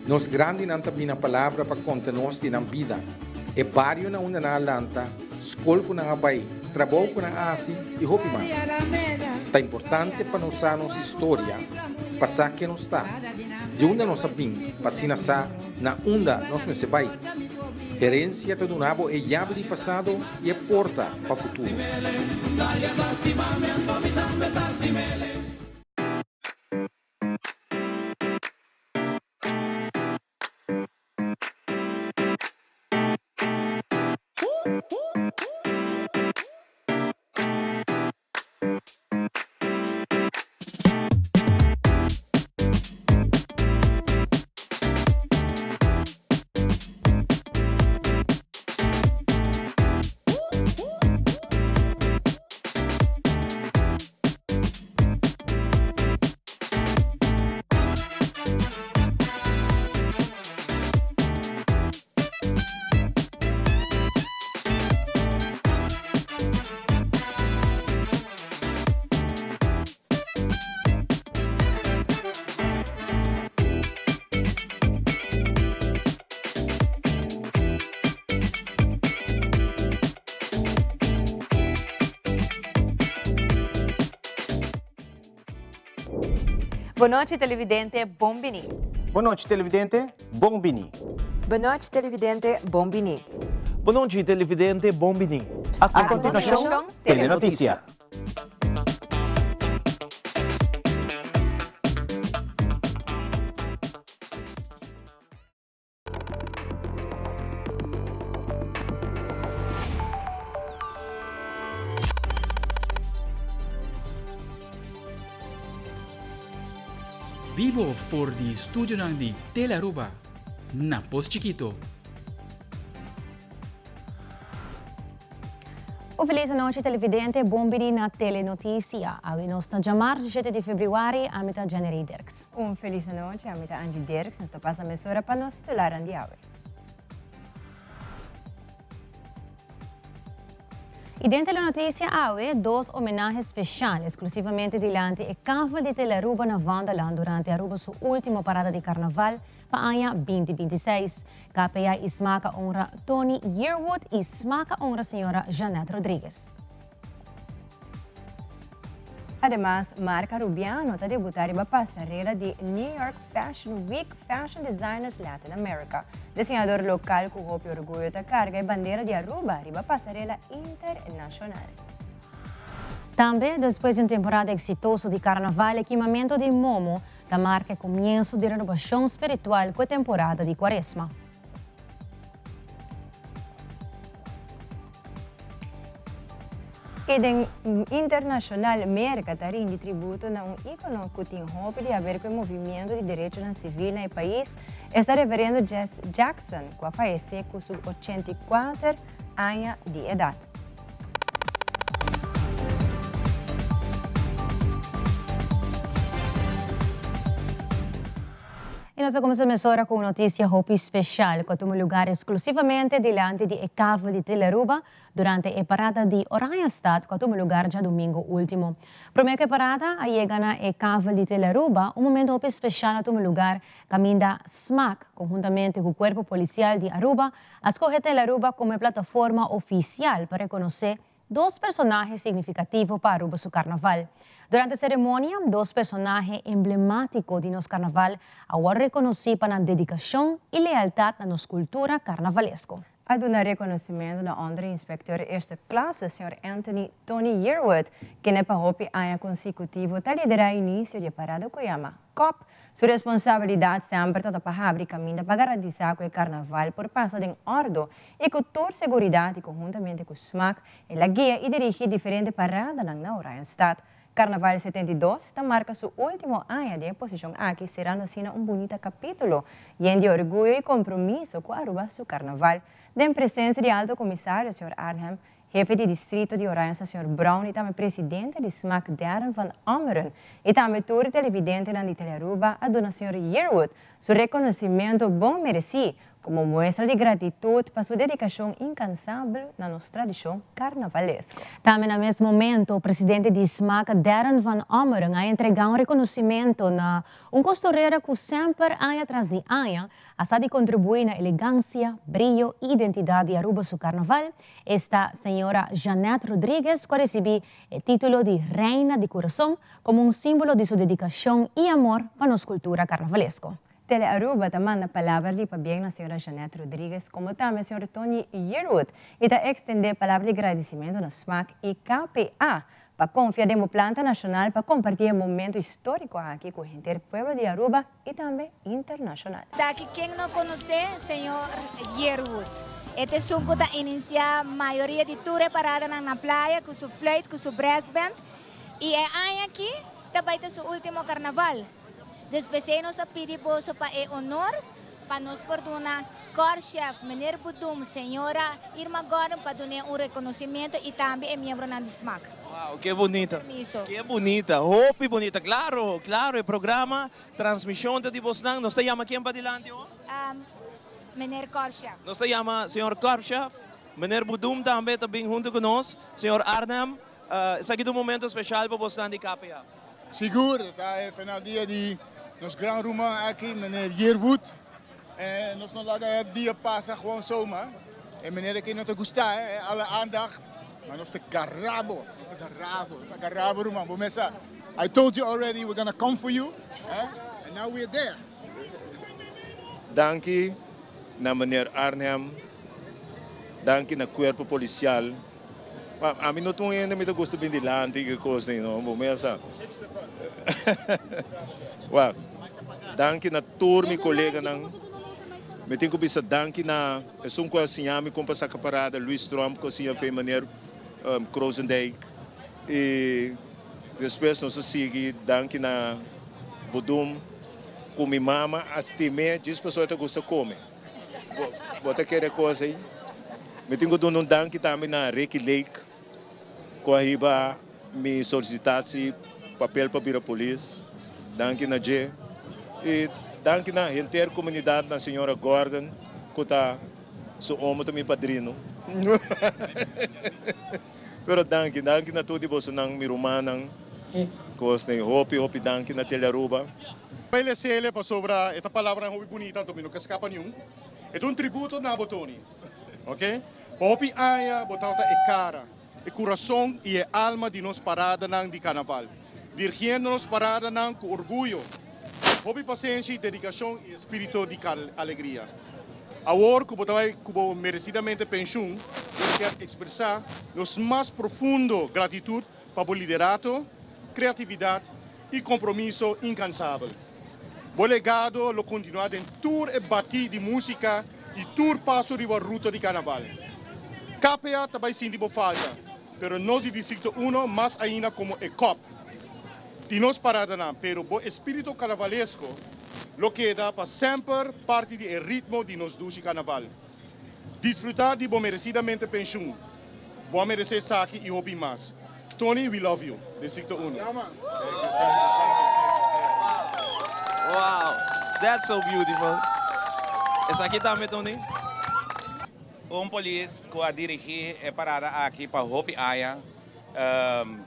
Nos grande não tem a palavra para contar nós na vida. É barrio na una na lanta, escola na abai, trabalho na asi e roupa mais. É importante para nós a nossa história, passar que nos está. De onde nós vim, para sa na onda nós me se vai. Herência do nabo é chave de passado e é porta para o futuro. Boa noite, televidente Bombini. Boa noite, televidente Bombini. Boa noite, televidente Bombini. Boa noite, televidente Bombini. A continuação, Telenotícia. Vivo for di studio di Telaruba, na Pos Chiquito. O feliz noite, televidente Bombini na Telenotícia. Awi nos na jamar 17 de februari, a mitad January Dirks. Feliz noite, a mitad Angie Dirks, nesta passa mesura para nos titularan de awe. E dentro da notícia AWE, dois homenagens especiais exclusivamente delante e cava de Telaruba na Vandaland durante a Aruba sua última parada de carnaval para ano 2026. KPI ismaka honra Tony Yearwood e ismaka honra senhora Janette Rodrigues. Además, Marca Rubiano está debutar em passarela de New York Fashion Week Fashion Designers Latin America. Desenhador local com roupa e orgulho da carga e bandeira de Aruba riba passarela internacional. Também, depois de uma temporada exitosa de carnaval, equipamento de Momo da marca começo de renovação espiritual com a temporada de Quaresma. E den internacional América está de tributo na ícone que tem roupa de haver com o movimento de direitos civil no país. Está reverendo Jess Jackson, que faleceu com seus 84 anos de idade. E nós começamos agora com notícia Hope especial, que toma lugar exclusivamente delante de Ecavo de Telaruba durante a parada de Oranjestad, que toma lugar já domingo último. Primeiro que a parada, a chega na Ecavo de Telaruba, um momento Hope especial toma lugar caminho da SMAC, conjuntamente com o Corpo Policial de Aruba, a escolher Telaruba como plataforma oficial para reconhecer dois personagens significativos para Aruba seu carnaval. Durante a cerimônia, dois personagens emblemáticos de nosso carnaval foram reconhecidos pela dedicação e lealdade na nossa cultura carnavalesca. A donar reconhecimento na Under Inspector Eerste Klasse, Sr. Anthony Tony Yearwood, que na hopi ano consecutivo está liderar o início de parada que chama COP. Sua responsabilidade sempre está para abrir caminho para garantizar que o carnaval por passar em ordem e que toda segurança conjuntamente com o SMAC, ela guia e dirige diferentes paradas na Oranjestad. Carnaval 72 está marca seu último ano de exposição aqui, será assim bonito capítulo e de orgulho e compromisso com Aruba seu carnaval. De presença de Alto Comissário, Sr. Arnhem, jefe de distrito de Oranjestad, Sr. Brown, e também presidente de SMAC, Darren van Ommeren, e também todo televidente de Telaruba, a dona Sr. Yearwood, seu reconhecimento bom merecido como muestra de gratitud para su dedicación incansable a nuestra tradición carnavalesca. Também no mesmo momento, o presidente de SMAC, Darren Van Ommeren, ha entregado reconhecimento na costureira que sempre ano atrás de ano hasta de contribuir na elegância, brilho e identidade de Aruba su carnaval. Esta senhora Jeanette Rodrigues que recebeu o título de Reina de Coração como símbolo de sua dedicação e amor para nossa cultura carnavalesca. Tele Aruba também na palavra de para a senhora Jeanette Rodrigues, como também a senhora Tony Yearwood, e da extender a palavra de agradecimento na SMAC e KPA para confiar em uma planta nacional para compartilhar um momento histórico aqui com o interpueblo de Aruba e também internacional. Aqui quem não conhece, senhor Yearwood. Este suco da inicia a maioria de tour parada na praia com sua flauta, com sua brass band, e é aqui também tem seu último carnaval. Desde nós a pedir para honor para nos perdonar, cor-chefe, meneer Budum, senhora Irma Gordon, para dar reconhecimento e também é membro da SMAC. Wow, qué bonita. Permiso. Qué bonita, hopi bonita. Claro, claro, el programa, transmisión de Bosnan. ¿Nos te llama quién para adelante? Meneer Cor-chefe. Nos te llama señor Korchef, meneer Budum también junto con nosotros, señor Arnhem. Es aquí un momento especial para Bosnan de KPA. Seguro, está el final día de nos Gran Roma aqui, meneer Yearwood. En nos não laten het dia passa gewoon zomaar. En meneer, ik niet te gustar, alle aandacht. Maar nos te garabo, nos te garabo, man. Bomessa, I told you already we're gonna come for you. And now we're there. Dankie na meneer Arnhem. Dankie na cuerpo policial. A mim não estou ainda me gosto bem de lá, antiga coisa, não. Bomessa. Well, dankie na turma, colega nang. Me tenho que bisa dankie na um com assim a me compra essa parada Luis Trump com assim a fez maneira Kroosendijk e depois nós sigue dankie na Budum com minha mama as time diz pessoa que gosta comer. Bota querer coisa aí. Me tenho que dar dankie também na Ricky Lake com a riba me solicitasse papel para vir a polícia. Dankie na G. E dankie na inteira comunidade na senhora Gordon, que está seu homem também padrino. Pero dankie na tudo você não me rumanang. Cosne hopi dankie na Telaruba. Pele sele pa sobra esta palavra hopi bonita to mino kaskapa niun. É tributo na botoni. OK? Hopi aya botauta e cara, e coração e e alma de nos parada nang di carnaval. Dirigiendo-nos parada nang com orgulho. Hopi paciência, dedicação e espírito de alegria. Agora, como merecidamente pensão, eu quero expressar nosso mais profundo gratidão para o liderato, criatividade e compromisso incansável. O legado lo continuado em tour e bati de música e tour passo de ruta de carnaval. KPA também sim de falta, pero nós de Distrito 1 mais ainda como ECOP. E nós parada não, pero o espírito carnavalesco lo queda para sempre parte do ritmo de nos doce carnaval. Desfrutar de bom merecidamente pensão. Bom merecer saque e hobby mais. Tony, we love you. Distrito 1. Wow, that's so beautiful. Essa aqui também, Tony. Polis que a dirigir a parada aqui para Hopi Aya.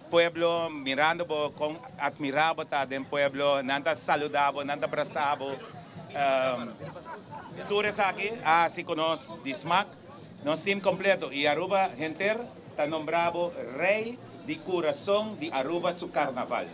Pueblo mirando com admirado também pueblo nanta saludado nanta abraçado todos aqui assim conosco de SMAC nosso time completo e Aruba gente está nombrado rei de coração de Aruba su carnaval.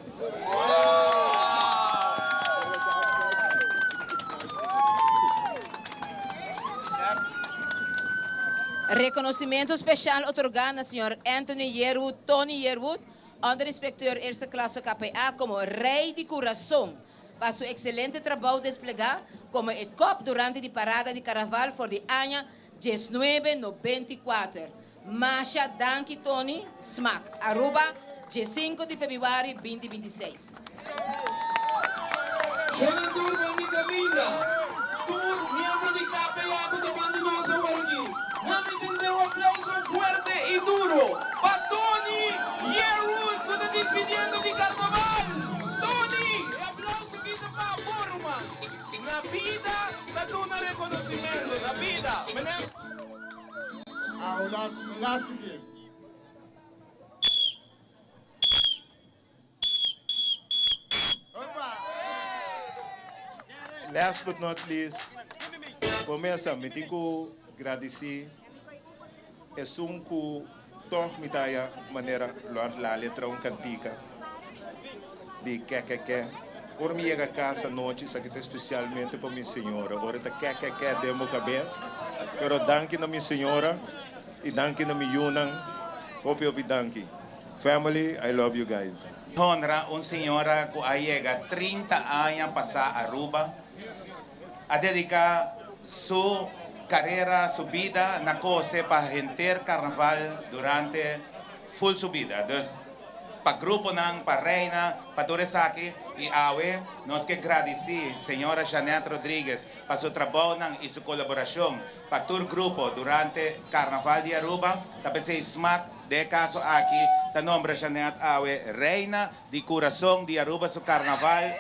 Reconhecimento especial otorgado ao Sr. Anthony Yearwood, Tony Yearwood, Underinspector Eerste Klasse KPA, como Rei de Coração, para seu excelente trabalho desplegado como ECOP durante a parada de carnaval for de ano 1994. Masha Danki Tony, SMAC, Aruba, 5 de fevereiro 2026. Buena turma de Camila, miembro de KPA, que te mando yo ese aquí. Dame entender un aplauso fuerte y duro para Tony Yearwood, que está despidiendo de carnaval. Tony, aplauso que te para forma. La vida, Tatuna reconocimiento, la vida. Meneer. Last again. Last but not least, começa, me tenho que agradecer. É que toch me dá maneira lá letra cantica de que. Por mim chega a casa noite, isso aqui é especialmente para minha senhora. Agora tá que demo cabeça. Pero danke na minha senhora e danke na minha yunang. Hope danke. Family, I love you guys. Honra una señora que llega 30 años para Aruba a dedicar su carrera, su vida, na cosa para gente carnaval durante full su vida. Entonces, para grupo nang, para reina, para todo eso aquí, y awe, nos que agradecer señora Janet Rodríguez para su trabajo y su colaboración para todo el grupo durante Carnaval de Aruba. También se smack de caso aquí, ta nombre Janet awe, reina de corazón de Aruba su Carnaval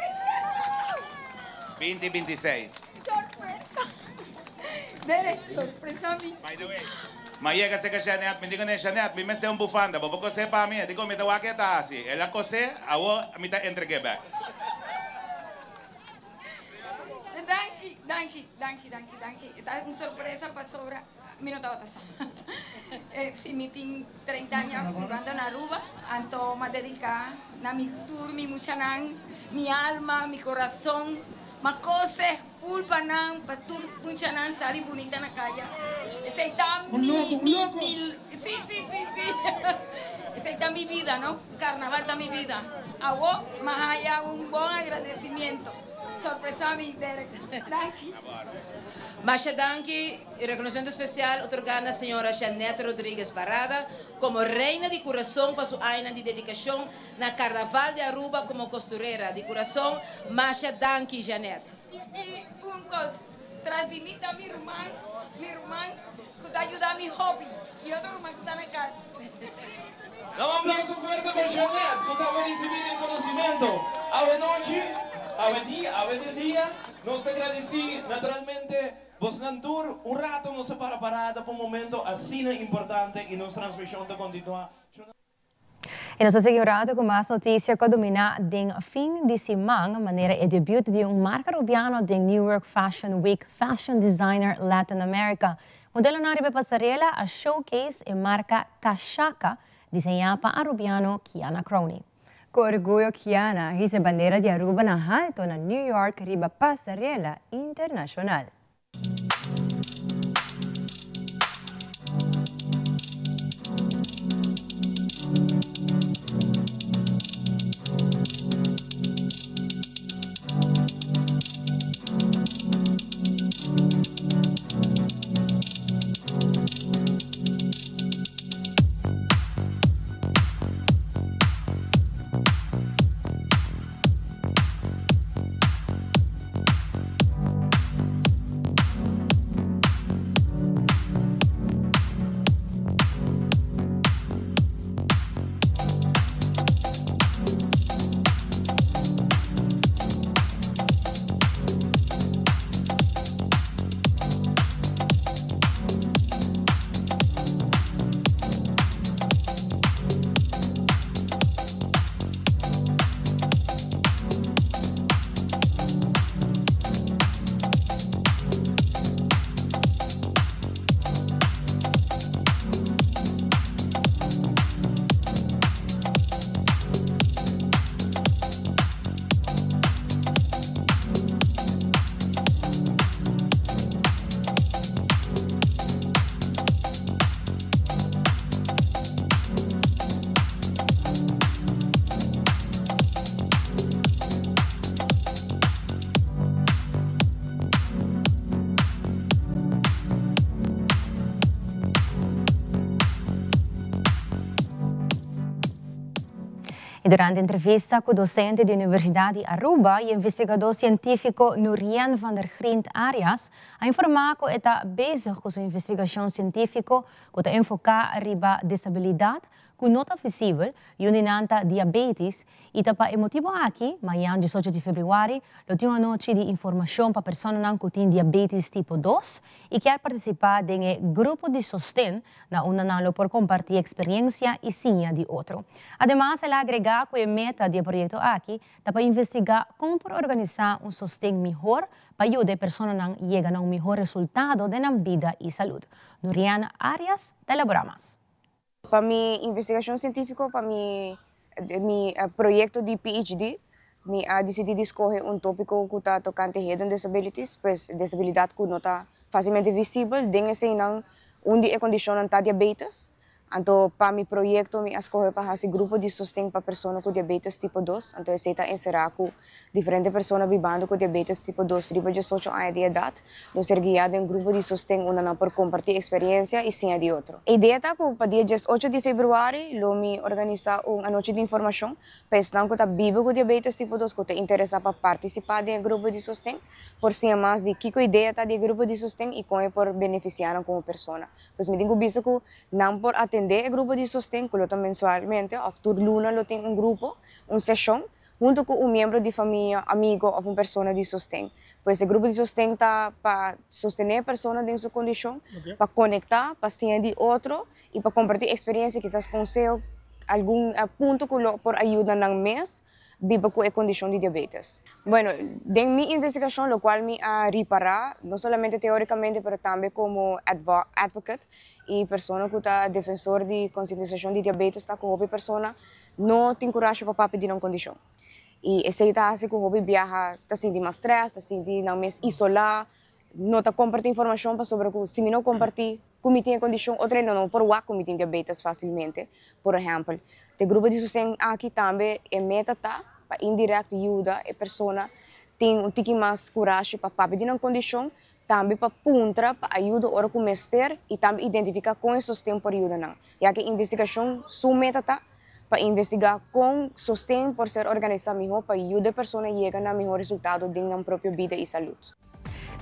2026. Sorpresa. Derek, sorpresa a mí. By the way. Maiega se que Janet, me digo, Janet, me mete bufanda, vou coser para mim, digo, me dá que tá assim. Ela coser, eu me dá entregue back. Danke. Esta una sorpresa para sobra. Minuto otra. Si me tengo 30 años jugando en Aruba, anto me dedicar a mi tour, mi muchanan, mi alma, mi corazón. Mas cosas full panang, patur punchanan, sari bonita na calle. Esa está sí. Esa está mi vida, ¿no? Carnaval está mi vida. A vos, más allá, un buen agradecimiento. Sorpresa a mi Derek. Danke. Masha Danke, el reconocimiento especial otorgado a la señora Janet Rodríguez Parada como reina de corazón para su año de dedicación en el Carnaval de Aruba como costurera de corazón. Masha Danke, Janet. Y un cosa, tras de mí está mi hermano que te ayuda a mi hobby y otro hermano que está en la casa. Dá aplauso fuerte para Janet, que acaba de recibir el conocimiento. A noche, a día, nos agradecemos naturalmente. Vos Nantur, un rato nos separa parada por un momento así importante y nuestra transmisión te continúa. E nós seguimos com mais notícias que domina den fim de semana, maneira é debut de marca rubiano de New York Fashion Week Fashion Designer Latin America. Modelo na riba passarela a showcase e marca Cachaca, desenhada para rubiano Kiana Crony. Com orgulho, Kiana hizo bandeira de Aruba na alto na New York riba passarela internacional. E durante a entrevista com o docente da Universidade de Aruba e investigador científico Nurian van der Grient Arias, a informar que está bezig com sua investigação científica que está enfocar riba disabilidade com nota visível e uninanta diabetes. E tapa emotivo aqui, amanhã 18 de fevereiro, eu tenho uma noite de informação para pessoas que têm diabetes tipo 2 e quer participar de um grupo de sostén na unanalo por compartilhar experiência e sinha de outro. Además, ela agrega que a meta do projeto aqui para investigar como organizar sostén melhor para ajudar pessoas a chegar a melhor resultado na vida e saúde. Nuriana Arias, elabora mais. Para minha investigação científica, para meu projeto de PhD, eu decidi escolher tópico que está tocante a hidden disabilities, pois disabilidade que não está facilmente visível, dengue sem onde é condição de diabetes. Então, para meu projeto, eu escolhi para fazer grupo de sustento para pessoas com diabetes tipo 2. Então, eu sei encerrar com diferentes pessoas vivendo com diabetes tipo 2, riba de 18 anos de idade, não ser guiado em grupo de sustento por compartilhar experiência e sim de outro. A ideia é que para dia 18 de fevereiro, eu me organizar uma noite de informação para os que estão vivos com diabetes tipo 2, que estão interessados para participar do grupo de sustento, por si mais de que a ideia do grupo de sustento e como por beneficiar como pessoa. Pois me digo que não por atender o grupo de sustento, que eu tenho mensualmente, ou por luna eu tenho grupo, sessão, junto com membro de família, amigo ou uma pessoa de sustento. Pois esse grupo de sustento está para sostener a pessoa em sua condição, para conectar, para ser de outro e para compartilhar experiência, quizás conselho, algum ponto que por ajuda no mês, viva com a condição de diabetes. Bueno, de minha investigação, lo qual me reparar, não somente teoricamente, mas também como advocate e pessoa que está defensor de conscientização de diabetes, está com a pessoa não tem coragem para pedir uma condição. E esse está assim que o hobby viaja, está sentindo mais stress, está sentindo não mais isolar, não está compartilhando informação para sobre que se não compartilhar, como tem condição, outra não por o como tem diabetes facilmente, por exemplo. O grupo de sustento aqui também é meta tá para indireto ajuda a pessoa tem um tique mais coragem para pedir uma condição, também para puntra, para ajuda a começar e também identificar com esse sustento por ajuda não. Já que a investigação sua meta tá para investigar com sustento por ser organizado melhor para ajudar a pessoa a chegar a melhor resultado de sua própria vida e saúde.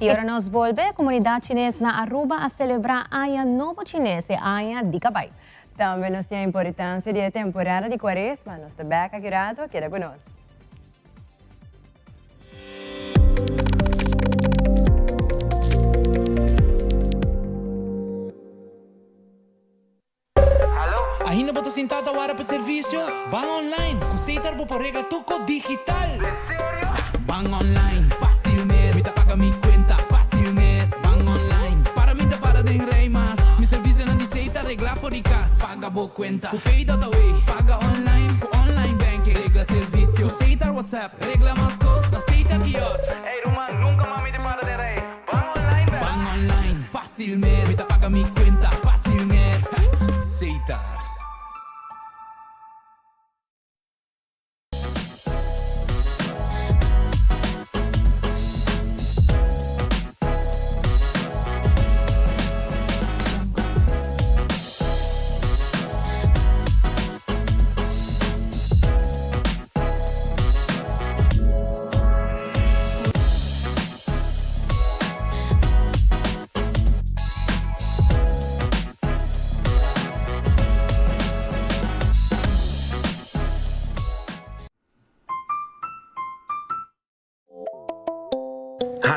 E agora nos volve a comunidade chinesa na Aruba a celebrar a Novo Chinês e a Dicabay. Também nos tem a importância da temporada de Quaresma. Nos está back aqui rato, queda conosco. Ainda bota sentada hora para serviço? Van online, aceitar por regla tuco digital. ¿En serio? Van online, fácil mes. Me paga mi cuenta, fácil mes. Van online, para mí te para de rey más. Mi servicio no dice regla fóricas. Paga por cuenta, pay data way. Paga online, online banking. Regla servicio, aceitar WhatsApp. Regla más cosas, aceita kiosco. Hey Roman, nunca mami te para de rey. Van online, van online, fácil mes. Me paga mi cuenta, fácil mes. Aceitar.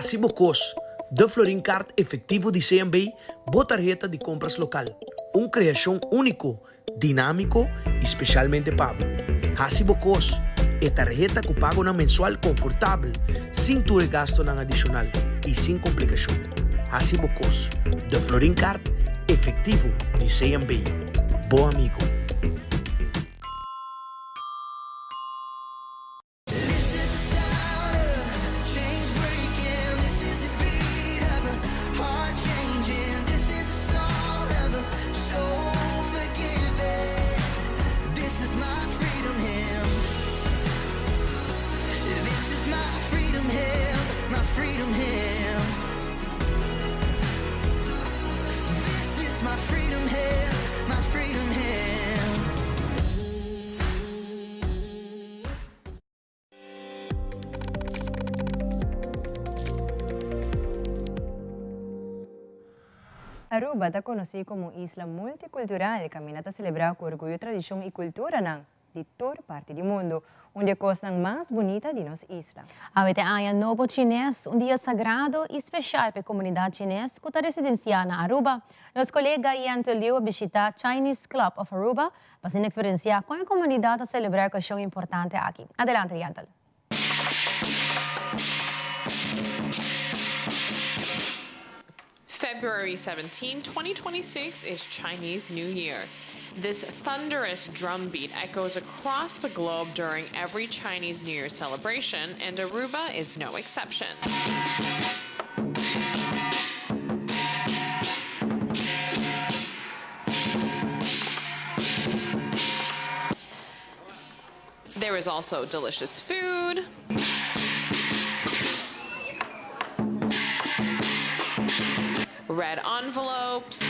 Hacibocos, de Florincard efetivo de CMB, boa tarjeta de compras local. Uma criação único, dinâmico e especialmente pago. Hacibocos é tarjeta que paga na mensual confortável, sem ter gasto na adicional e sem complicação. Hacibocos, de Florincard efetivo de CMB. Bom amigo. My freedom hymn. Aruba ta conocido como isla multicultural, caminata celebrar com orgulho, tradição e cultura ng ditor parte do mundo, onde a costa mais bonita de nossa isla. Awete ayan Novo Chinês, um dia sagrado e especial para a comunidade chinesa que está residenciada na Aruba. Nosso colega Ian Liu visitar Chinese Club of Aruba para se experienciar com a comunidade a celebrar a ocasião importante aqui. Adelante, Ian. February 17, 2026 is Chinese New Year. This thunderous drumbeat echoes across the globe during every Chinese New Year celebration, and Aruba is no exception. There is also delicious food, red envelopes,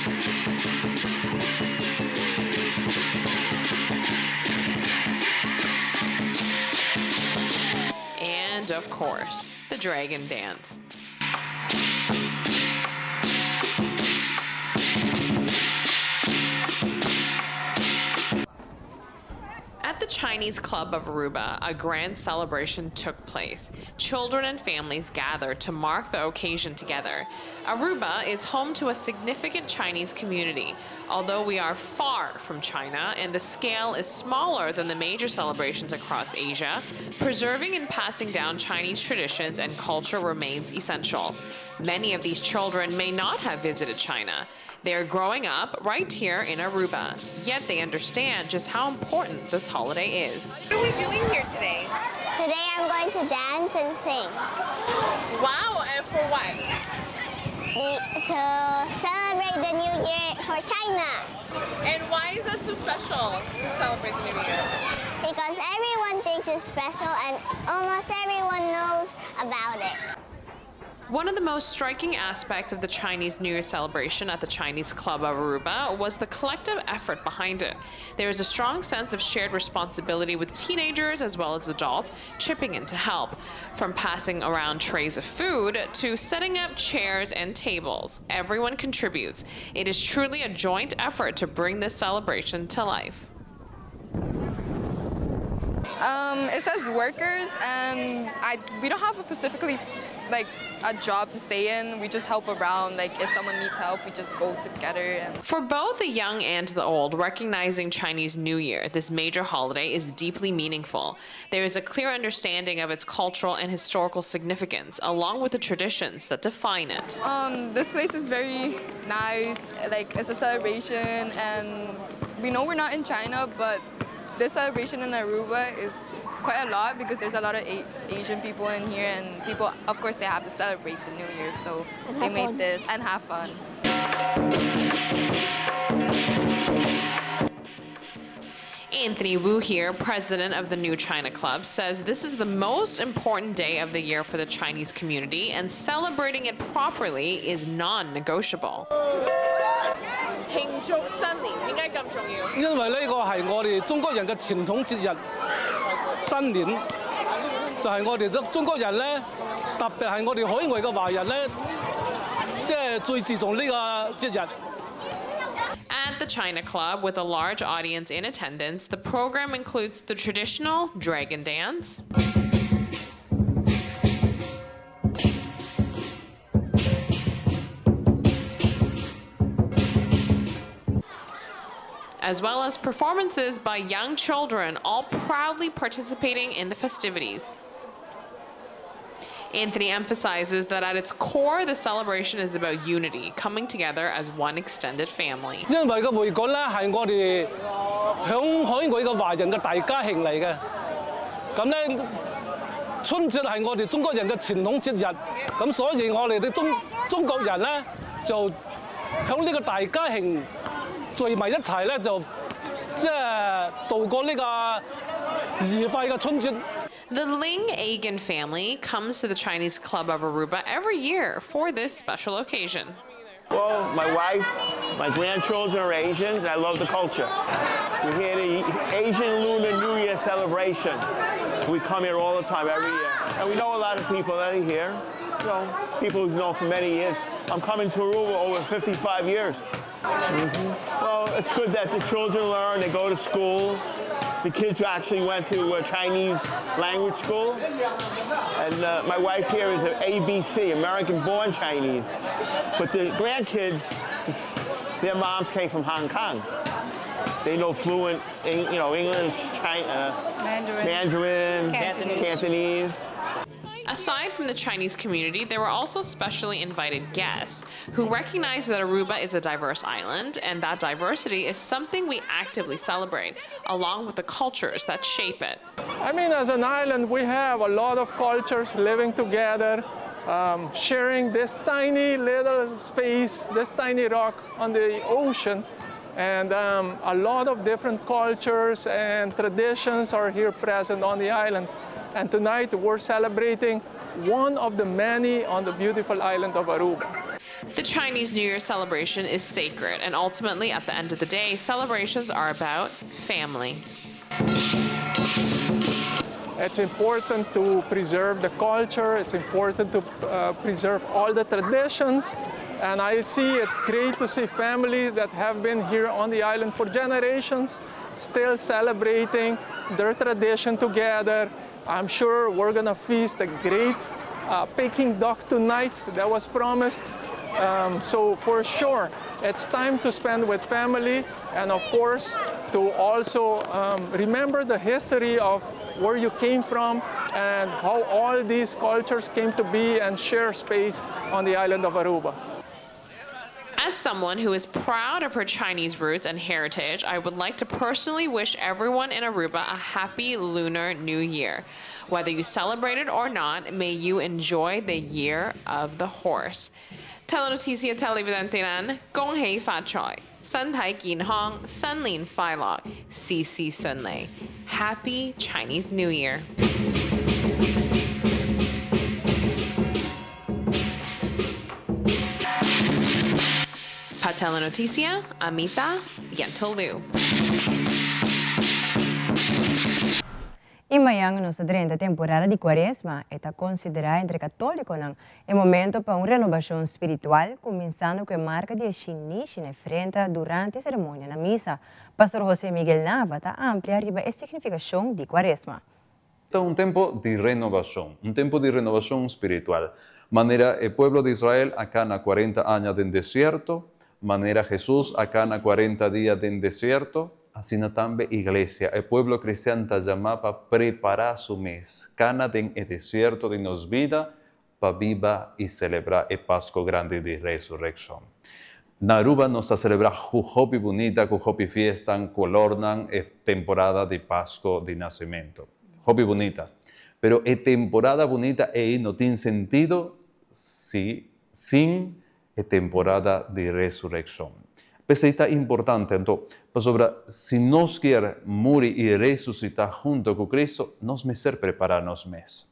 and of course, the dragon dance. At the Chinese Club of Aruba, a grand celebration took place. Children and families gathered to mark the occasion together. Aruba is home to a significant Chinese community. Although we are far from China and the scale is smaller than the major celebrations across Asia, preserving and passing down Chinese traditions and culture remains essential. Many of these children may not have visited China. They are growing up right here in Aruba, yet they understand just how important this holiday is. What are we doing here today? Today I'm going to dance and sing. Wow, and for what? To celebrate the New Year for China. And why is that so special to celebrate the New Year? Because everyone thinks it's special and almost everyone knows about it. One of the most striking aspects of the Chinese New Year celebration at the Chinese Club of Aruba was the collective effort behind it. There is a strong sense of shared responsibility with teenagers as well as adults chipping in to help. From passing around trays of food to setting up chairs and tables, everyone contributes. It is truly a joint effort to bring this celebration to life. It says workers, and we don't have a specifically a job to stay in. We just help around. If someone needs help, we just go together. For both the young and the old, recognizing Chinese New Year, this major holiday, is deeply meaningful. There is a clear understanding of its cultural and historical significance, along with the traditions that define it. This place is very nice. It's a celebration, and we know we're not in China, but this celebration in Aruba is quite a lot because there's a lot of Asian people in here, and people, of course, they have to celebrate the New Year, so they made this and have fun. Anthony Wu here, president of the New China Club, says this is the most important day of the year for the Chinese community, and celebrating it properly is non-negotiable. 慶祝新年點解咁重要？因為呢個係我哋中國人嘅傳統節日，新年就係我哋中國人咧，特別係我哋海外嘅華人咧，即係最注重呢個節日。 At the China Club, with a large audience in attendance, the program includes the traditional dragon dance, as well as performances by young children, all proudly participating in the festivities. Anthony emphasizes that at its core, the celebration is about unity, coming together as one extended family. 因為個回港咧係我哋響海外嘅華人嘅大家庭嚟嘅，咁咧春節係我哋中國人嘅傳統節日，咁所以我哋啲中國人咧就響呢個大家庭 聚埋一齊咧，就即係度過呢個愉快嘅春節。 The Ling Agan family comes to the Chinese Club of Aruba every year for this special occasion. Well, my wife, my grandchildren are Asians. I love the culture. We're here the Asian Lunar New Year celebration. We come here all the time, every year. And we know a lot of people that are here. You know, people we've known for many years. I'm coming to Aruba over 55 years. Well, it's good that the children learn, they go to school. The kids actually went to Chinese language school. And my wife here is an ABC, American-born Chinese. But the grandkids, their moms came from Hong Kong. They know fluent, English, Mandarin, Cantonese. Aside from the Chinese community, there were also specially invited guests who recognize that Aruba is a diverse island, and that diversity is something we actively celebrate, along with the cultures that shape it. I mean, as an island, we have a lot of cultures living together, sharing this tiny little space, this tiny rock on the ocean. And a lot of different cultures and traditions are here present on the island. And tonight we're celebrating one of the many on the beautiful island of Aruba. The Chinese New Year celebration is sacred, and ultimately, at the end of the day, celebrations are about family. It's important to preserve the culture. It's important to preserve all the traditions. And I see it's great to see families that have been here on the island for generations still celebrating their tradition together. I'm sure we're going to feast a great Peking duck tonight that was promised. So for sure, it's time to spend with family, and of course, to also remember the history of where you came from and how all these cultures came to be and share space on the island of Aruba. As someone who is proud of her Chinese roots and heritage, I would like to personally wish everyone in Aruba a happy Lunar New Year. Whether you celebrate it or not, may you enjoy the Year of the Horse. Telenoticia televidentinan, 恭喜發財，身體健康，新年快樂，事事順利. Happy Chinese New Year. Para Telenoticia, Amita Yentolu. Imayang sa 30 temporada de Quaresma está considerada entre católicos é momento para uma renovação espiritual, começando com a marca de Xinichi na frente durante a cerimônia na missa. Pastor José Miguel Nava está a ampliar a significação de Quaresma. É tempo de renovação espiritual. Maneira o povo de Israel acá na 40 anos de deserto, maneira Jesus acá na 40 dias de deserto, assim também a igreja, o povo cristiano está chamado para preparar seu mês, cana tem o deserto de nos vida, para viva e celebrar a Páscoa grande de ressurreição. Na Aruba nós está celebrando o hopi bonita, o hopi fiesta, colornan a temporada de Páscoa de nascimento. Hopi bonita. Pero a temporada bonita aí não tem sentido sem a temporada de ressurreição. Mas é importante, então, se nós queremos morrer e ressuscitar junto com Cristo, nós precisamos preparar-nos mesmos.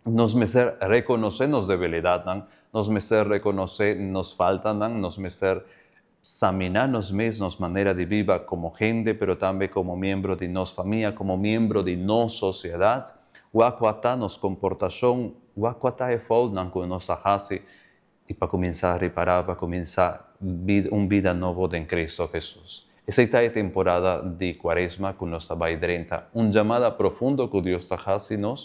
Nós precisamos reconhecer nossas debilidades, nós precisamos reconhecer nos faltas, nós precisamos examinar-nos mesmos, nossa maneira de viver como gente, mas também como membro de nossa família, como membro de nossa sociedade. O acuatar nossa comportação, o acuatar é falta com nossa raça, e para começar a reparar, para começar uma vida nova em Cristo Jesus. Essa é a temporada de Quaresma que nós estamos dentro, uma chamada profunda que Deus está fazendo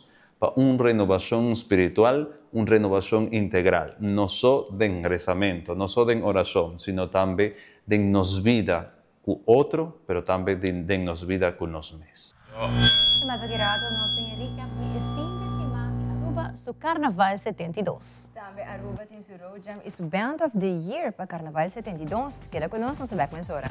para uma renovação espiritual, uma renovação integral, não só de rezamento, não só de oração, sino também de nossa vida com o outro, mas também de nossa vida com nós mesmos. Mas agirado nosso recap e fim de semana em Aruba, su Carnaval 72. Também Aruba tem seu Road Jam e seu Band of the Year para Carnaval 72. Queda conosco sa Back Mensora.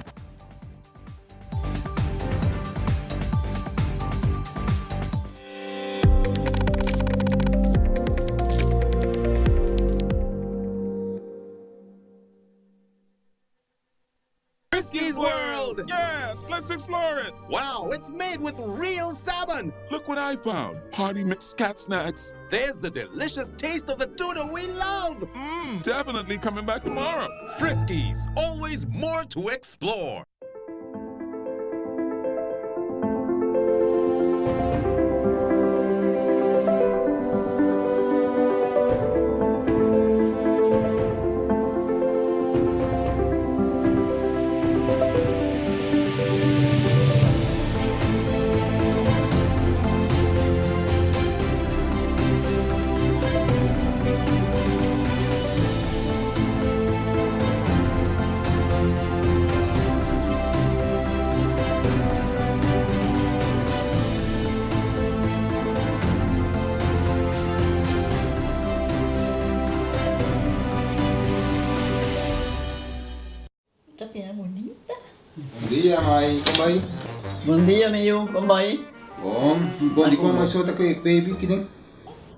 Frisky's World! Yes, let's explore it! Wow, it's made with real salmon! Look what I found! Party mixed cat snacks. There's the delicious taste of the tuna we love! Definitely coming back tomorrow. Frisky's, always more to explore. Tapia bonita. Bom dia, Mai. Como vai? Bom dia, meu. Como vai? Bom. Bom, di ko may sota kay baby kidin?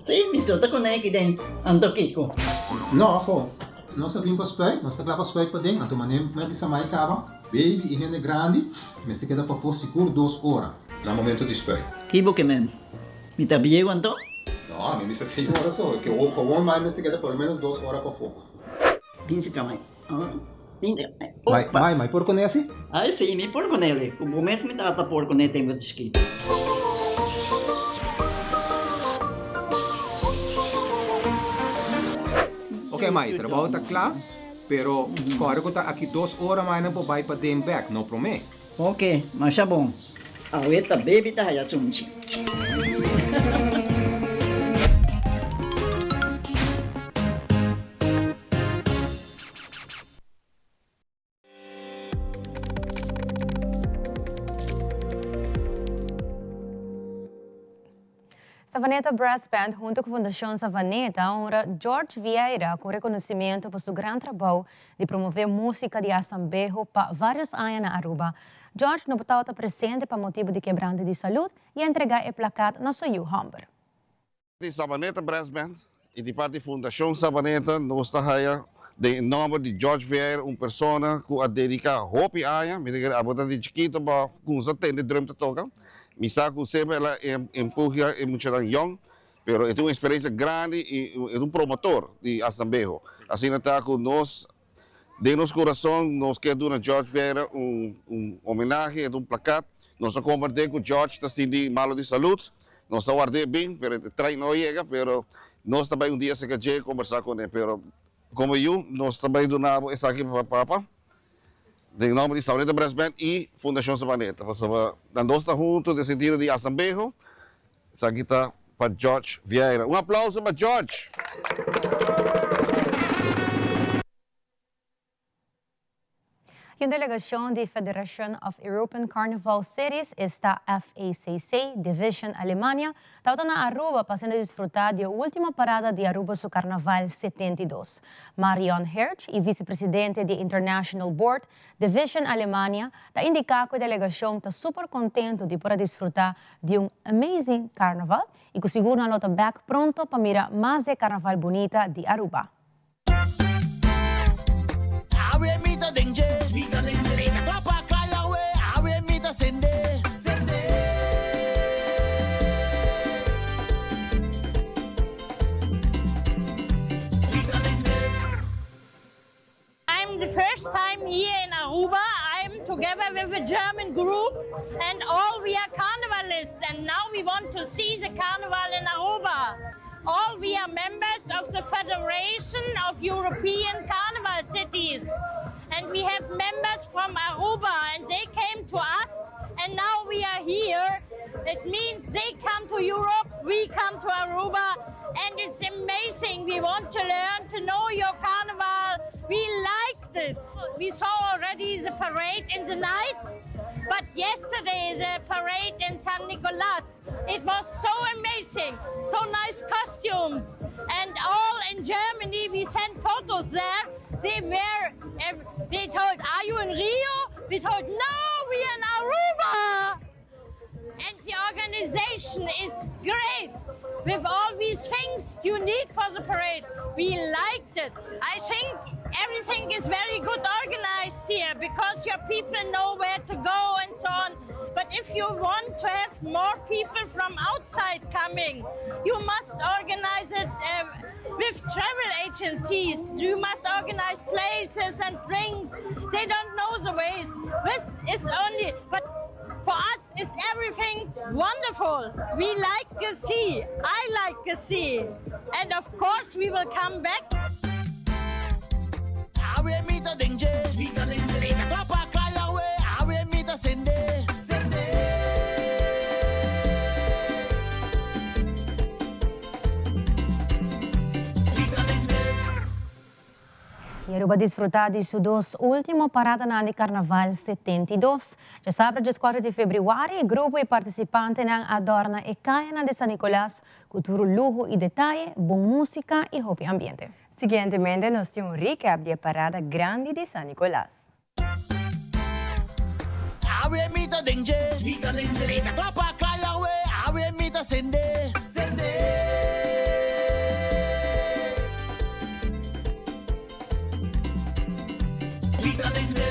Sim, me solta com ele aqui Ando Kiko. No, ako. No sa vim paspay, mas takla paspay pa din. Ato manem may bisa mai kaba. Baby e rende grande, mas se queda para for seguro 2 horas. Na momento de spay. Kibo que men. Me tabiego ando? No, a mim bisa 6 horas só. Que o bom mais mas se queda pelo menos 2 horas para for. Pinse kamay. Mai, por con esse? Ah, sim, me por com ele. O mês me tata por com ele tem muito escrito. Ok, Mai, trabalho tá claro, pero corre que tá aqui 2 horas mais não vai para dem back, não promete. Ok, mas é bom. A ueta baby tá já sunchi. Savaneta Brass Band, junto com a Fundação Savaneta, honra George Vieira com reconhecimento por seu grande trabalho de promover música de assambejo para vários anos na Aruba. George não estava presente para motivo de quebrança de saúde e entregar a placa na sua Humber. De Savaneta Brass Band e de parte da Fundação Savaneta, nós estamos em nome de George Vieira, uma pessoa que dedica a hopi aia, me diga a botar de chiquito para com os atende drum te toca. Mi saco sempre ela empuja e muito young, pero é uma experiência grande e é promotor de assambejo. Assim está com nós, de nosso coração, nós queremos dar a George Vieira homenagem, placat. Nós conversamos com George, está sendo malo de saúde, nós guardamos bem, pero trai não chega, pero nós também dia se quer conversar com ele, pero como eu, nós também donamos essa aqui para papa. Em nome de Savaneta Brass Band e Fundação Savaneta. Nós estamos juntos no sentido de assambejo. Isso aqui está para George Vieira. Um aplauso para George. E a delegação da Federation of European Carnival Cities, esta FACC, Division Alemanha, está na Aruba para desfrutar da última parada de Aruba do Carnaval 72. Marion Hertz, e vice-presidente da International Board, Division Alemanha, está indicando que a delegação está super contente de poder desfrutar de amazing carnaval e que seguro não está back pronto para mirar mais de carnaval bonita de Aruba. I'm the first time here in Aruba. I'm together with a German group and all we are carnivalists and now we want to see the carnival in Aruba. All we are members of the Federation of European Carnival Cities. And we have members from Aruba and they came to us and now we are here. It means they come to Europe, we come to Aruba and it's amazing. We want to learn to know your carnival. We liked it. We saw already the parade in the night, but yesterday the parade in San Nicolas. It was so amazing, so nice costumes and all in Germany. We sent photos there. They told, are you in Rio? We told, no, we are in Aruba. And the organization is great with all these things you need for the parade. We liked it. I think everything is very good organized here because your people know where to go and so on. But if you want to have more people from outside coming, you must organize it with travel agencies. You must organize places and drinks. They don't know the ways. This is only, but for us, it's everything wonderful. We like the sea. I like the sea. And of course, we will come back. E Aruba desfrutar de suas última parada na de Carnaval 72. Já sabe, dia 4 de fevereiro, o grupo e participante não adorna e caia de San Nicolás, cultura, luxo e detalhe, boa música e happy ambiente. Siguientemente, nos temos um recap da parada grande de San Nicolás. awe mita denje. Mita denje. Mita topa kaya we, awe mita sende. Sende. Mita denje.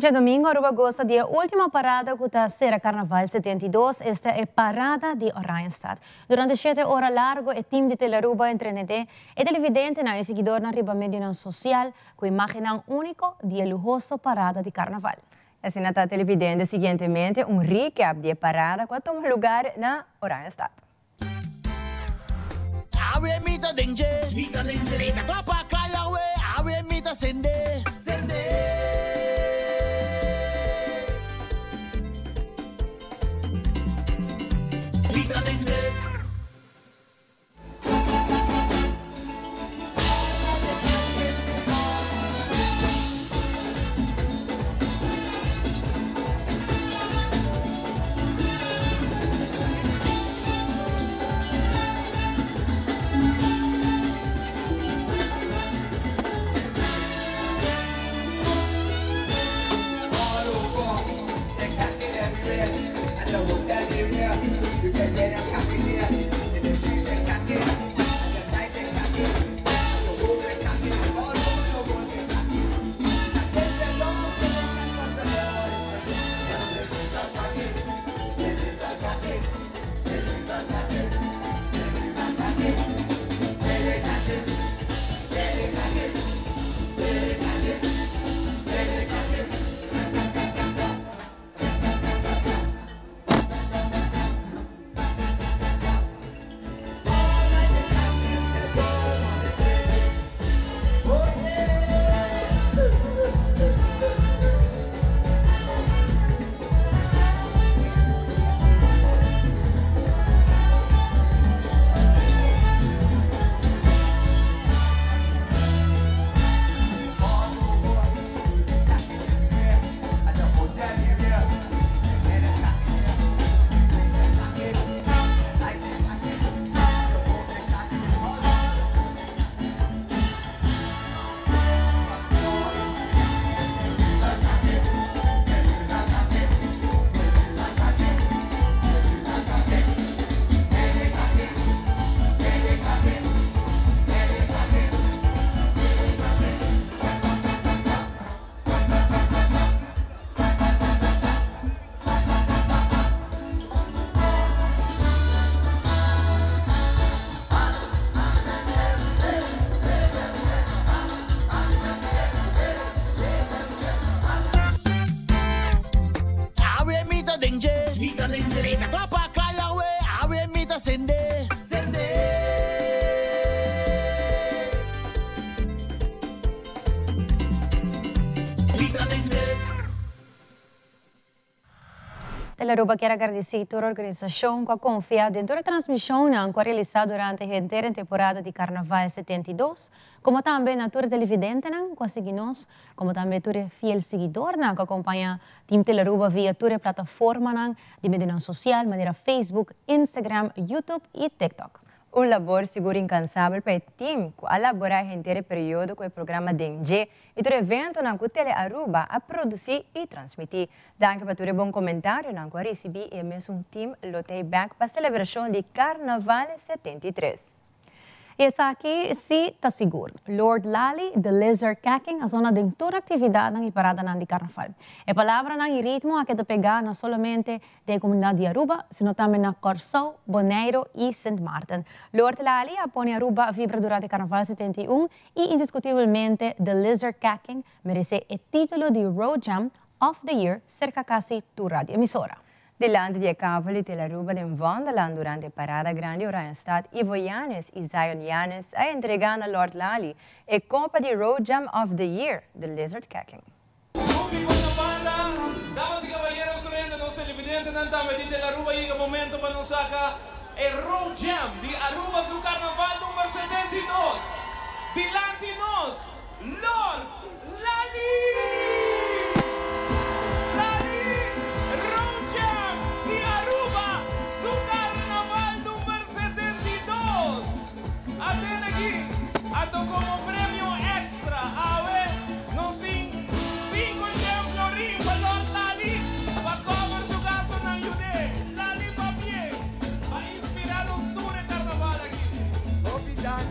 Hoje é domingo, Aruba gosta de última parada que está será Carnaval 72. Esta é parada de Oranjestad. Durante 7 horas largo, o time de Telearuba entrenete e televidente na seguidor na riba media social com imagem único de lujoso parada de Carnaval. Assim, na televidente, seguintemente, recap de parada que toma lugar na Oranjestad. Awe mita denje, mita topa kaya we, awe mita sende. Mita denje. Mita topa kaya we, awe mita sende. Telearuba quer agradecer a organização que confia dentro da transmissão que realizada durante a inteira temporada de Carnaval 72, como também na tua televidente que segue nós, como também tua fiel seguidor que acompanha o time Telearuba via tua plataforma de mídia social, maneira Facebook, Instagram, YouTube e TikTok. Labor seguro incansável para o time que elaborar o inteiro período com o programa DNG e o evento na que Telearuba a produzir e transmitir. Danke para o bom comentário na que recebi e mesmo time lotei back para a celebração de Carnaval 73. E essa aqui sim está seguro. Lord Lali, the Lizard Cacking, a zona de toda atividade na parada de Carnaval. A palavra e ritmo a que te pegar não somente da comunidade de Aruba, sino também na Corsão, Bonaire e St. Martin. Lord Lali apone Aruba a vibra durante Carnaval 71 e indiscutivelmente the Lizard Cacking merece o título de Road Jam of the Year cerca quasi tu radio emissora. Delante de cavali Telearuba de Wonderland durante a parada grande Oranjestad, Ivo Yanes e Zion Yanes a entregar a Lord Lali a copa de Road Jam of the Year, the Lizard Cacking. Damas y caballeros, oriéntanos televidentes, nantame de Telearuba llega el momento para nos sacar el Road Jam de Aruba su Carnaval número 72. Delante nos, Lord Lali! Como premio extra, a ver, nos din 5 ejemplos rin para Lord Lali, para cover su gasto ng Yude. Lali va bien, va a inspirar los tours de carnaval aquí. Novidade,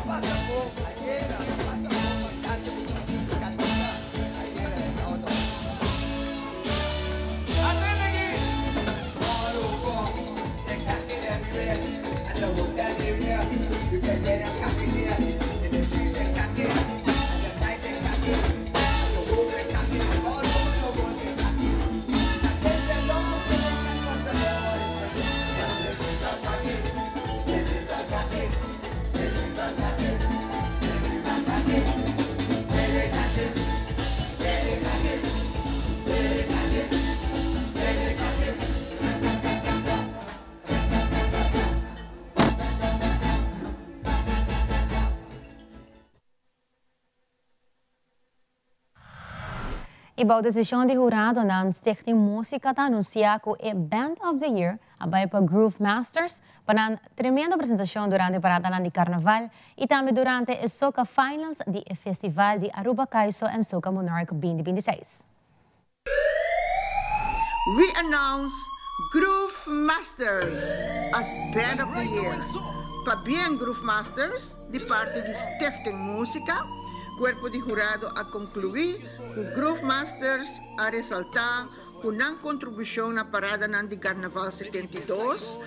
passa por ayer, passa por mancada, cantada. Ibaw desisyon di jurado ng Stichting Musika ta anuncia ko Band of the Year abay pa Groove Masters panan tremenda presentación durante parada ng di Carnaval itami durante Soca Finals di Festival di Aruba Kaiso and Soca Monarch 2026. We announce Groove Masters as Band of the Year. Pabien Groove Masters, de parte de Stichting Música, cuerpo de jurado a concluir que Groove Masters a resaltar kunang contribución na parada ng di Carnaval 72,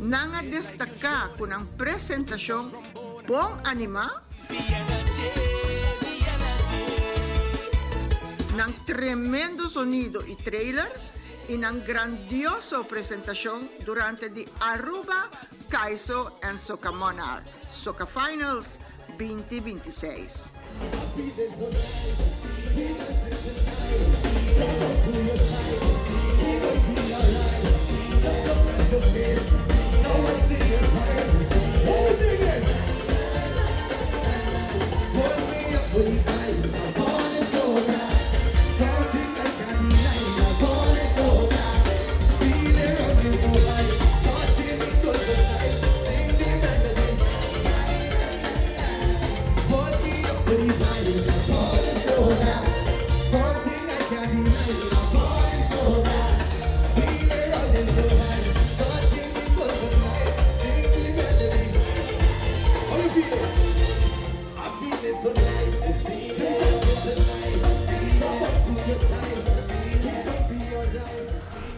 nang a destacar kunang presentasyon bom anima, ng tremendo sonido y trailer, y ng grandioso presentación durante di Aruba, Kaiso and Soca Monarch, Soca Finals 2026.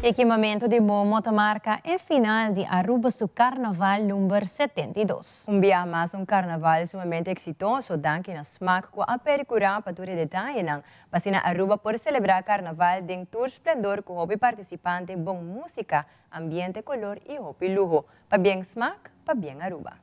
Equipamento de Momo marca é final de Aruba su Carnaval número 72. Un día más, un carnaval sumamente exitoso, danke na smaak ko a pericura paturi detalhe ng pasina Aruba por celebrar carnaval ding tour esplendor com hopi participante, bom música, ambiente, color e hopi lujo. Pa bien smaak, pa bien Aruba.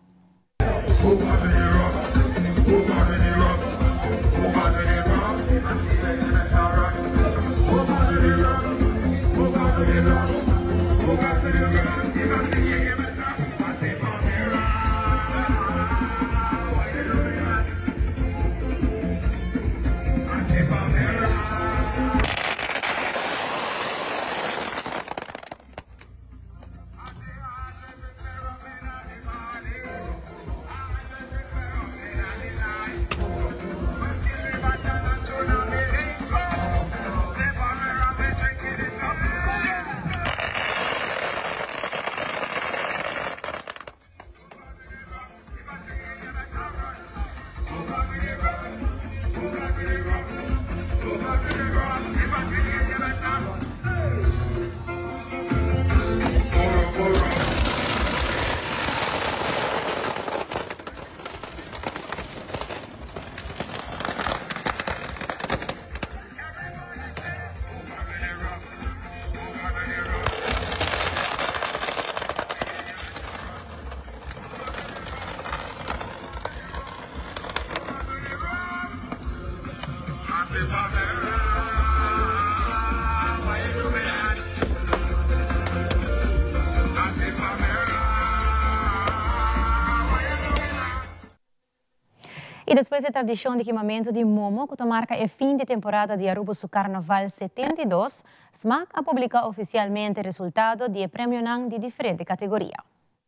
E depois da tradição de equipamento de Momo, que marca é fim de temporada de Aruba su Carnaval 72, SMAC a publicar oficialmente o resultado de prêmio de diferente categoria.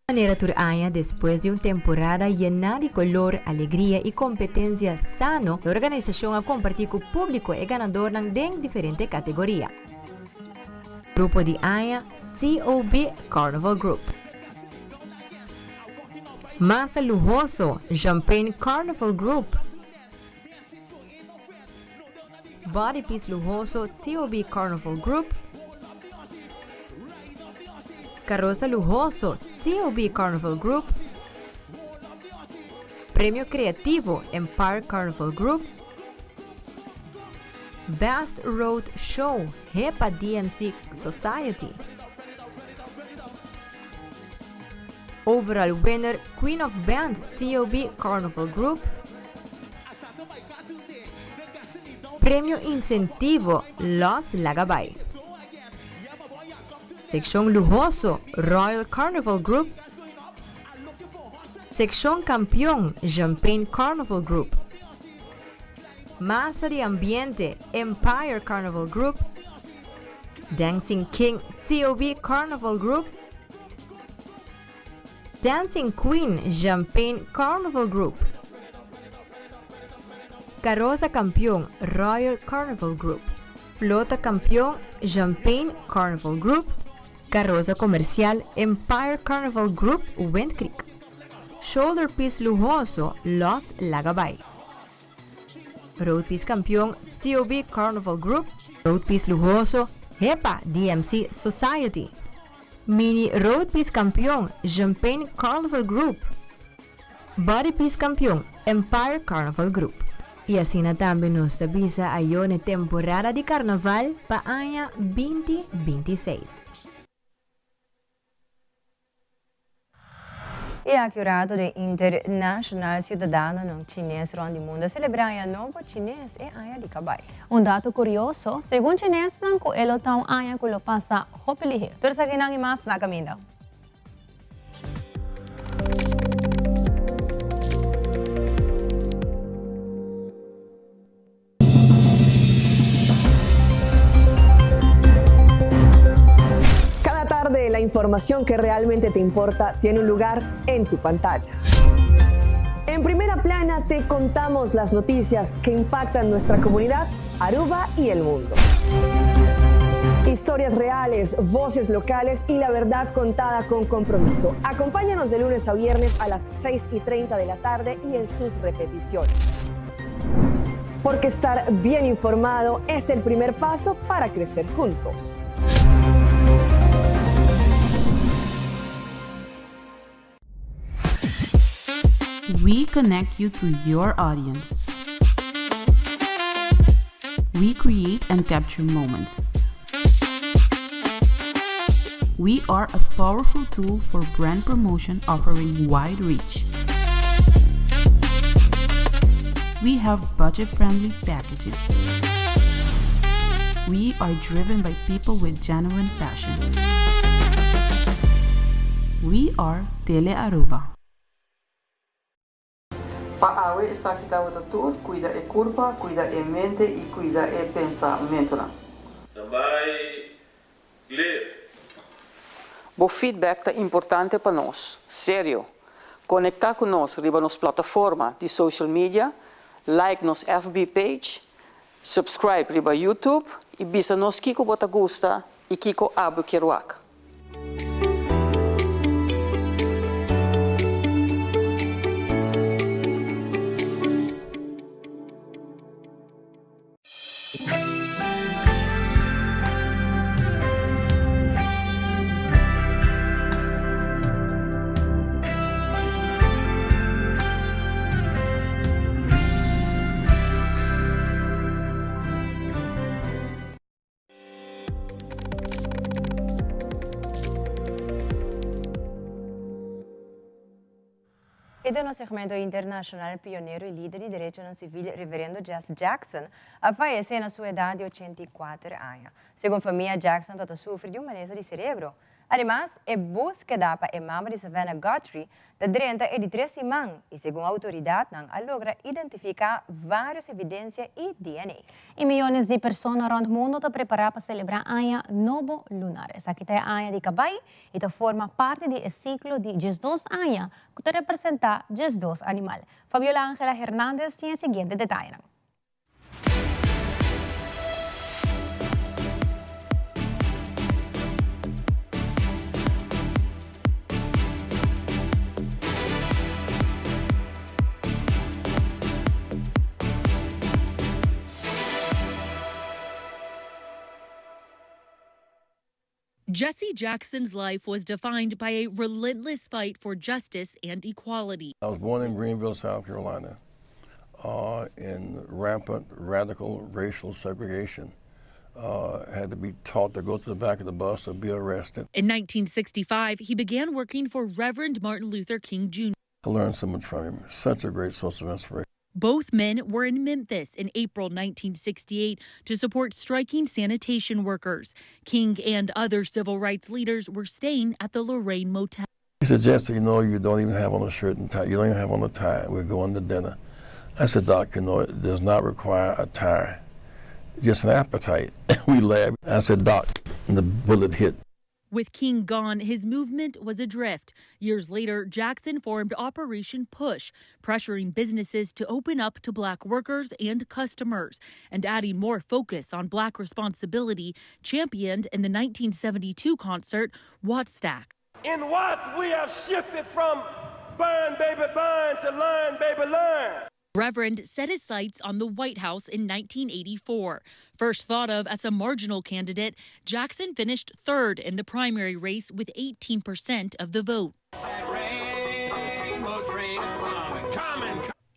Maneira turaya, después de una temporada llena de color, alegría y competencia sano, la organización ha compartido con el público el ganador de diferentes categorías. Grupo de Aya, TOB Carnival Group. Masa lujoso, Champagne Carnival Group. Body Piece lujoso, TOB Carnival Group. Carroza lujoso, TOB Carnival Group. Premio creativo, Empire Carnival Group. Best Road Show, HEPA DMC Society. Overall winner, Queen of Band, TOB Carnival Group. Premio incentivo, Los Lagabay. Sección lujoso, Royal Carnival Group. Sección campeón, Champagne Carnival Group. Masa de Ambiente Empire Carnival Group, Dancing King TOB Carnival Group, Dancing Queen Champagne Carnival Group, Carroza Campeón Royal Carnival Group, Flota Campeón Champagne Carnival Group, Carroza Comercial Empire Carnival Group Wind Creek, Shoulder Piece Lujoso Los Lagabay, Road Piece Campeón TOB Carnival Group, Road Piece Lujoso HEPA DMC Society, Mini Road Piece Campeón Champagne Carnival Group, Body Piece Campeón Empire Carnival Group. E assim também nos avisa a na temporada de carnaval para o ano 2026. E a Jurado de Internacional Cidadano ng Chinês Rondi Mundo celebra o novo chinês e aya de Kabay. Dato curioso, segundo chinês ng kuelo taong aya kulo pasa hopelihe. Tur sa ginang imas na kami daw. La información que realmente te importa tiene un lugar en tu pantalla. En primera plana te contamos las noticias que impactan nuestra comunidad, Aruba y el mundo. Historias reales, voces locales y la verdad contada con compromiso. Acompáñanos de lunes a viernes a las 6:30 de la tarde y en sus repeticiones. Porque estar bien informado es el primer paso para crecer juntos. We connect you to your audience. We create and capture moments. We are a powerful tool for brand promotion offering wide reach. We have budget-friendly packages. We are driven by people with genuine passion. We are Tele Aruba. Paawe sa kita tutur, cuida e curva, cuida e mente e cuida e pensamento. Também ler. O feedback é importante para nós, sério. Conectar com nós riba nos plataforma de social media, like nos FB page, subscribe riba YouTube e bisa nos kiko bota gusta e kiko abo kiruak. E do nosso segmento internacional, pioneiro e líder de direito civil, reverendo Jesse Jackson, faleceu na sua idade de 84 anos. Segundo a família, Jackson sofre de uma lesão de cérebro. Además, a búsqueda para a mama de Savannah Guthrie de 30 e de 13 anos, e segundo a autoridade, não logra identificar várias evidências e DNA. E milhões de pessoas around o mundo estão preparadas para celebrar o Ano Novo Lunar. Essa aqui é a Ano de Kabay e forma parte do ciclo de 12 anos, que representa 12 animais. Fabiola Ángela Hernández tem o seguinte detalhe. Jesse Jackson's life was defined by a relentless fight for justice and equality. I was born in Greenville, South Carolina, in rampant, radical racial segregation. Had to be taught to go to the back of the bus or be arrested. In 1965, he began working for Reverend Martin Luther King Jr. I learned so much from him. Such a great source of inspiration. Both men were in Memphis in April 1968 to support striking sanitation workers. King and other civil rights leaders were staying at the Lorraine Motel. He said, Jesse, you know, you don't even have on a shirt and tie. You don't even have on a tie. We're going to dinner. I said, Doc, you know, it does not require a tire, just an appetite. We laughed. I said, Doc, and the bullet hit. With King gone, his movement was adrift. Years later, Jackson formed Operation Push, pressuring businesses to open up to Black workers and customers, and adding more focus on Black responsibility, championed in the 1972 concert, Wattstax. In Watts, we have shifted from burn, baby, burn to learn, baby, learn. Reverend set his sights on the White House in 1984. First thought of as a marginal candidate, Jackson finished third in the primary race with 18% of the vote.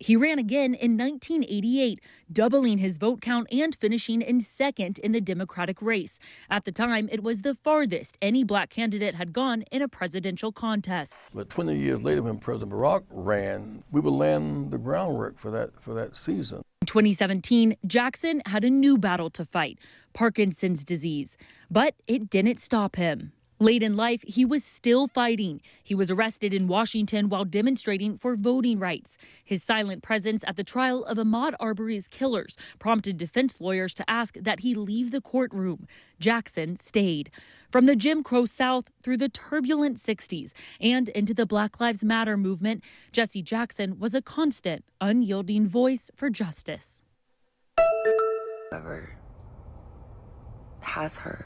He ran again in 1988, doubling his vote count and finishing in second in the Democratic race. At the time, it was the farthest any Black candidate had gone in a presidential contest. But 20 years later, when President Barack ran, we were laying the groundwork for that season. In 2017, Jackson had a new battle to fight, Parkinson's disease, but it didn't stop him. Late in life, he was still fighting. He was arrested in Washington while demonstrating for voting rights. His silent presence at the trial of Ahmaud Arbery's killers prompted defense lawyers to ask that he leave the courtroom. Jackson stayed. From the Jim Crow South through the turbulent 60s and into the Black Lives Matter movement, Jesse Jackson was a constant, unyielding voice for justice. Whoever has her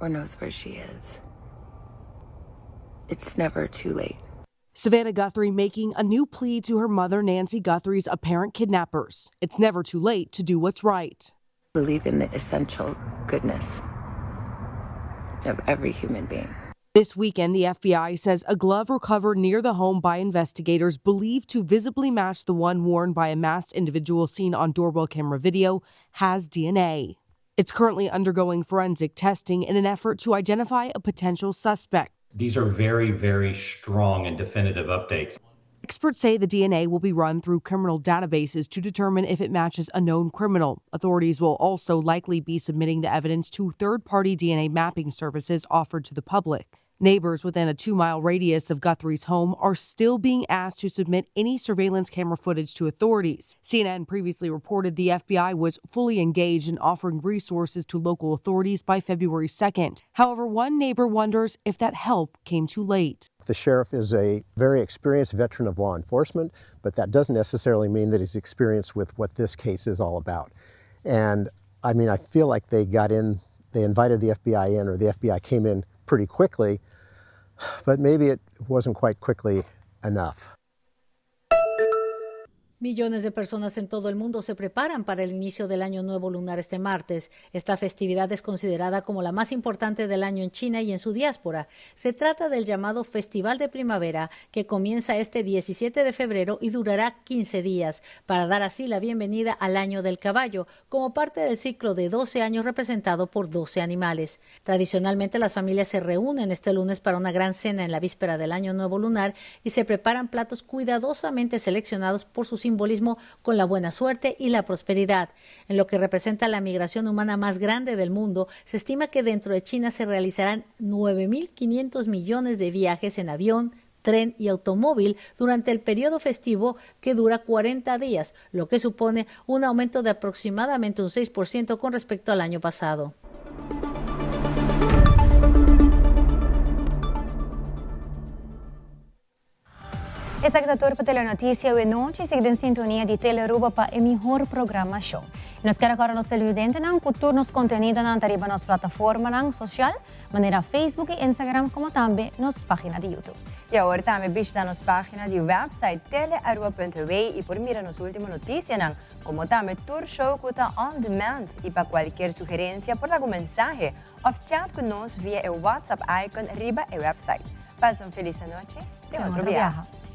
or knows where she is, it's never too late. Savannah Guthrie making a new plea to her mother, Nancy Guthrie's apparent kidnappers. It's never too late to do what's right. Believe in the essential goodness of every human being. This weekend, the FBI says a glove recovered near the home by investigators believed to visibly match the one worn by a masked individual seen on doorbell camera video has DNA. It's currently undergoing forensic testing in an effort to identify a potential suspect. These are very, very strong and definitive updates. Experts say the DNA will be run through criminal databases to determine if it matches a known criminal. Authorities will also likely be submitting the evidence to third-party DNA mapping services offered to the public. Neighbors within a 2-mile radius of Guthrie's home are still being asked to submit any surveillance camera footage to authorities. CNN previously reported the FBI was fully engaged in offering resources to local authorities by February 2nd. However, one neighbor wonders if that help came too late. The sheriff is a very experienced veteran of law enforcement, but that doesn't necessarily mean that he's experienced with what this case is all about. And I mean, I feel like they invited the FBI in, or the FBI came in pretty quickly, but maybe it wasn't quite quickly enough. Millones de personas en todo el mundo se preparan para el inicio del Año Nuevo Lunar este martes. Esta festividad es considerada como la más importante del año en China y en su diáspora. Se trata del llamado Festival de Primavera, que comienza este 17 de febrero y durará 15 días, para dar así la bienvenida al Año del Caballo, como parte del ciclo de 12 años representado por 12 animales. Tradicionalmente, las familias se reúnen este lunes para una gran cena en la víspera del Año Nuevo Lunar y se preparan platos cuidadosamente seleccionados por sus simbolismo con la buena suerte y la prosperidad. En lo que representa la migración humana más grande del mundo, se estima que dentro de China se realizarán 9.500 millones de viajes en avión, tren y automóvil durante el periodo festivo, que dura 40 días, lo que supone un aumento de aproximadamente un 6% con respecto al año pasado. Essa é a Turpa Telenotícia de noite, seguida em sintonia de Teleruba para o melhor programa show. Nós queremos agora nos televidentes não cultura nos conteúdos não arriba nas plataformas não social, maneira Facebook e Instagram, como também nas páginas de YouTube. E agora também visita nas páginas de website telearua.tv e por mira nas últimas notícias, não, como também tour show que está on demand e para qualquer sugerência por algum mensagem ou chat conosco via o WhatsApp icon arriba o website. Passa uma feliz noite e outro viagem.